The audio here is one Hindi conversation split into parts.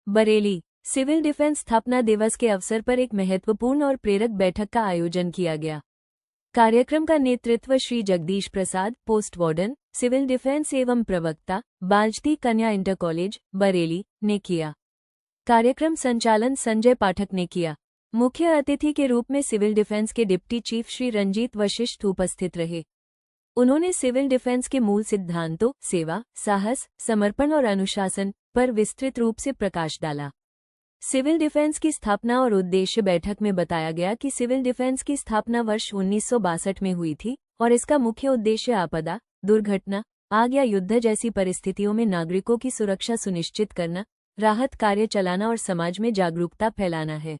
बरेली सिविल डिफेंस स्थापना दिवस के अवसर पर एक महत्वपूर्ण और प्रेरक बैठक का आयोजन किया गया। कार्यक्रम का नेतृत्व Shri Jagdish Prasad, post warden, civil defence एवं प्रवक्ता, बालजती कन्या इंटर कॉलेज, बरेली, ने किया। कार्यक्रम संचालन संजय पाठक ने किया। मुख्य अतिथि के रूप में सिविल डिफेंस के डिप्टी चीफ श्री रंजीत वशिष्ठ उपस्थित रहे। उन्होंने सिविल डिफेंस के मूल सिद्धांतों, सेवा, साहस, समर्पण और अनुशासन पर विस्तृत रूप से प्रकाश डाला। सिविल डिफेंस की स्थापना और उद्देश्य बैठक में बताया गया कि सिविल डिफेंस की स्थापना वर्ष 1962 में हुई थी और इसका मुख्य उद्देश्य आपदा, दुर्घटना, आग या युद्ध जैसी परिस्थितियों में नागरिकों की सुरक्षा सुनिश्चित करना, राहत कार्य चलाना और समाज में जागरूकता फैलाना है।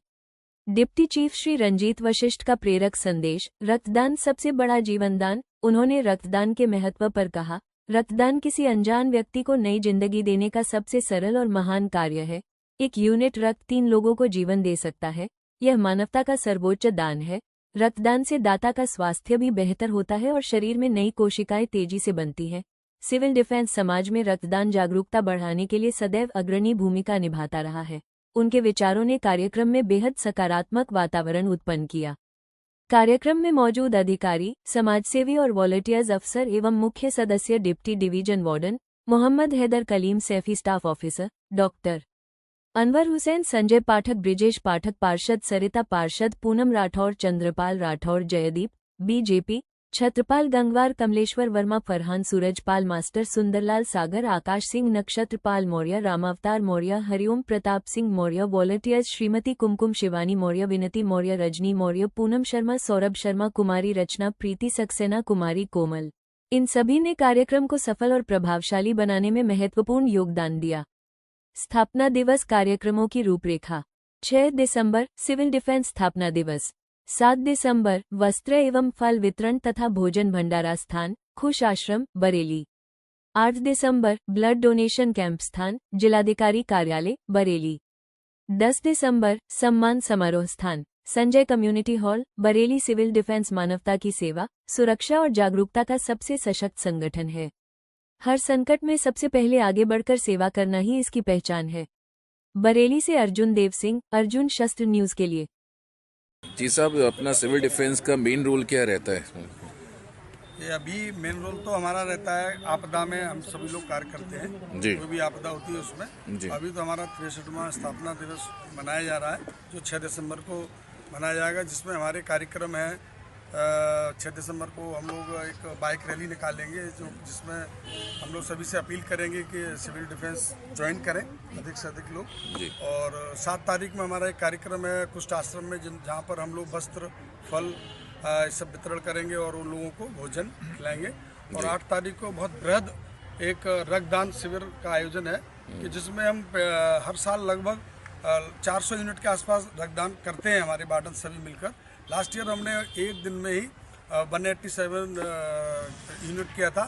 डिप्टी चीफ श्री रंजीत वशिष्ठ का प्रेरक संदेश, रक्तदान सबसे बड़ा जीवनदान। उन्होंने रक्तदान के महत्व पर कहा, रक्तदान किसी अनजान व्यक्ति को नई जिंदगी देने का सबसे सरल और महान कार्य है। एक यूनिट रक्त 3 लोगों को जीवन दे सकता है। यह मानवता का सर्वोच्च दान है। रक्तदान से दाता का स्वास्थ्य भी बेहतर होता है और शरीर में नई कोशिकाएं तेजी से बनती हैं। सिविल डिफेंस समाज में रक्तदान जागरूकता बढ़ाने के लिए सदैव अग्रणी भूमिका निभाता रहा है। उनके विचारों ने कार्यक्रम में बेहद सकारात्मक वातावरण उत्पन्न किया। कार्यक्रम में मौजूद अधिकारी, समाजसेवी और वॉलंटियर्स अफसर एवं मुख्य सदस्य deputy division warden Mohammad Haider Kaleem, Saifi staff officer doctor Anwar Hussain, Sanjay Pathak, Brijesh Pathak, पार्षद सरिता, पार्षद Poonam Rathore, Chandrapal Rathore, Jaideep, BJP, Chhatrapal Gangwar, Kamleshwar Verma, Farhan, Surajpal master, Sundarlal Sagar, Akash Singh, Nakshatrapal Maurya, Ramavtar Maurya, Hariom Pratap Singh Maurya, volunteers Shrimati Kumkum, Shivani Maurya, Vinati Maurya, Rajni Maurya, Poonam Sharma, Saurabh Sharma, कुमारी रचना, प्रीति सक्सेना, कुमारी कोमल, इन सभी ने कार्यक्रम को सफल और प्रभावशाली बनाने में महत्वपूर्ण योगदान दिया। स्थापना दिवस कार्यक्रमों की रूपरेखा। 6 दिसंबर सिविल डिफेंस स्थापना दिवस। 7 दिसंबर वस्त्र एवं फल वितरण तथा भोजन भंडारा स्थान, खुश आश्रम, बरेली। 8 दिसंबर ब्लड डोनेशन कैंप स्थान, जिलाधिकारी कार्यालय, बरेली। 10 दिसंबर सम्मान समारोह स्थान, Sanjay community hall, Bareilly. Civil defence मानवता की सेवा, सुरक्षा और जागरूकता का सबसे सशक्त संगठन है। हर संकट में सबसे पहले आगे बढ़कर सेवा करना ही इसकी पहचान है। बरेली से अर्जुन देव सिंह, अर्जुन शस्त्र न्यूज के लिए। जी साहब, अपना सिविल डिफेंस का मेन रोल क्या रहता है? ये अभी मेन रोल तो हमारा रहता है, आपदा में हम सभी लोग कार्य करते हैं। कोई भी आपदा होती है उसमें। अभी तो हमारा 63वां स्थापना दिवस मनाया जा रहा है, जो 6 दिसंबर को मनाया जाएगा, जिसमें हमारे कार्यक्रम है। 6 दिसंबर को हम लोग एक बाइक रैली निकालेंगे, जिसमें हम लोग सभी से अपील करेंगे कि सिविल डिफेंस ज्वाइन करें, अधिक से अधिक लोग। और 7 तारीख में हमारा एक कार्यक्रम है कुष्ठ आश्रम में, जहाँ पर हम लोग वस्त्र, फल सब वितरण करेंगे और उन लोगों को भोजन खिलाएंगे। और 8 तारीख को बहुत बृहद एक रक्तदान शिविर का आयोजन है, कि जिसमें हम हर साल लगभग 400 यूनिट के आसपास रक्तदान करते हैं, हमारे वार्डन सभी मिलकर। लास्ट ईयर हमने एक दिन में ही 187 यूनिट किया था।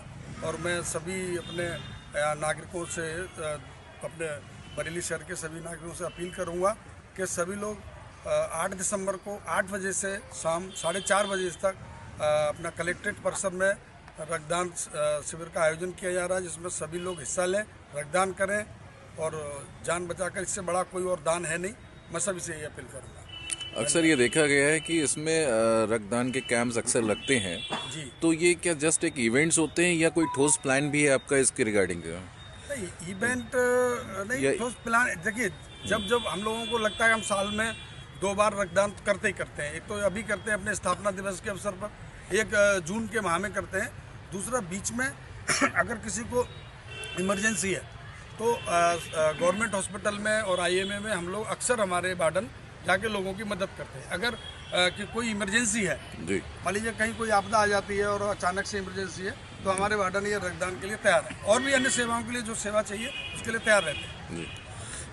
और मैं सभी अपने नागरिकों से, अपने बरेली शहर के सभी नागरिकों से अपील करूंगा कि सभी लोग 8 दिसंबर को 8 बजे से शाम 4:30 बजे तक अपना कलेक्ट्रेट परिसर में रक्तदान शिविर का आयोजन किया जा रहा है, जिसमें सभी लोग हिस्सा लें, रक्तदान करें और जान बचाकर, इससे बड़ा कोई और दान है नहीं। मैं सभी से यही अपील करूँगा। अक्सर ये देखा गया है कि इसमें रक्तदान के कैंप्स अक्सर लगते हैं जी। तो ये क्या जस्ट एक इवेंट्स होते हैं या कोई ठोस प्लान भी है आपका इसके रिगार्डिंग? नहीं, इवेंट नहीं, ठोस प्लान। देखिए, जब हम लोगों को लगता है हम साल में 2 बार रक्तदान करते ही करते हैं। एक तो अभी करते हैं अपने स्थापना दिवस के अवसर पर, एक जून के माह में करते हैं, दूसरा बीच में अगर किसी को इमरजेंसी है तो गवर्नमेंट हॉस्पिटल में और IMA में हम लोग अक्सर हमारे वार्डन जाके लोगों की मदद करते हैं। अगर कि कोई इमरजेंसी है, मान लीजिए कहीं कोई आपदा आ जाती है और अचानक से इमरजेंसी है, तो हमारे वार्डन ये रक्तदान के लिए तैयार है, और भी अन्य सेवाओं के लिए जो सेवा चाहिए उसके लिए तैयार रहते हैं।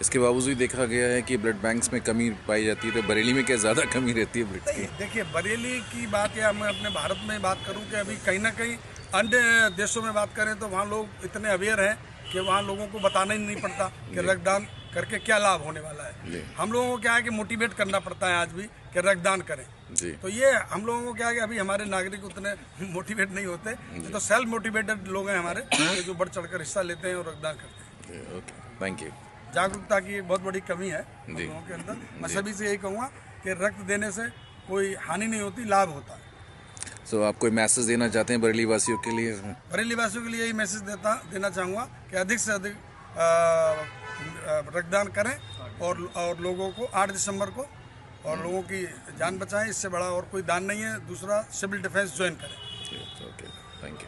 इसके बावजूद देखा गया है कि ब्लड बैंक्स में कमी पाई जाती है, तो बरेली में क्या ज़्यादा कमी रहती है ब्लड की? देखिए, बरेली की बात या मैं अपने भारत में बात करूँ कि अभी कहीं ना कहीं अन्य देशों में बात करें तो वहाँ लोग इतने अवेयर हैं कि वहाँ लोगों को बताना ही नहीं पड़ता कि रक्तदान करके क्या लाभ होने वाला है। हम लोगों को क्या है कि मोटिवेट करना पड़ता है आज भी कि रक्तदान करें। तो ये हम लोगों को क्या है कि अभी हमारे नागरिक उतने मोटिवेट नहीं होते, तो सेल्फ मोटिवेटेड लोग हैं हमारे, जो बढ़ चढ़कर हिस्सा लेते हैं और रक्तदान करते हैं। Okay, thank you. जागरूकता की एक बहुत बड़ी कमी है जी। लोगों के अंदर। मैं सभी से यही कहूँगा कि रक्त देने से कोई हानि नहीं होती, लाभ होता है। सो आप कोई मैसेज देना चाहते हैं बरेली वासियों के लिए? बरेली वासियों के लिए यही मैसेज देना चाहूँगा कि अधिक से अधिक रक्तदान करें और लोगों को 8 दिसंबर को और लोगों की जान बचाएं। इससे बड़ा और कोई दान नहीं है। दूसरा, सिविल डिफेंस ज्वाइन करें। Okay, thank you.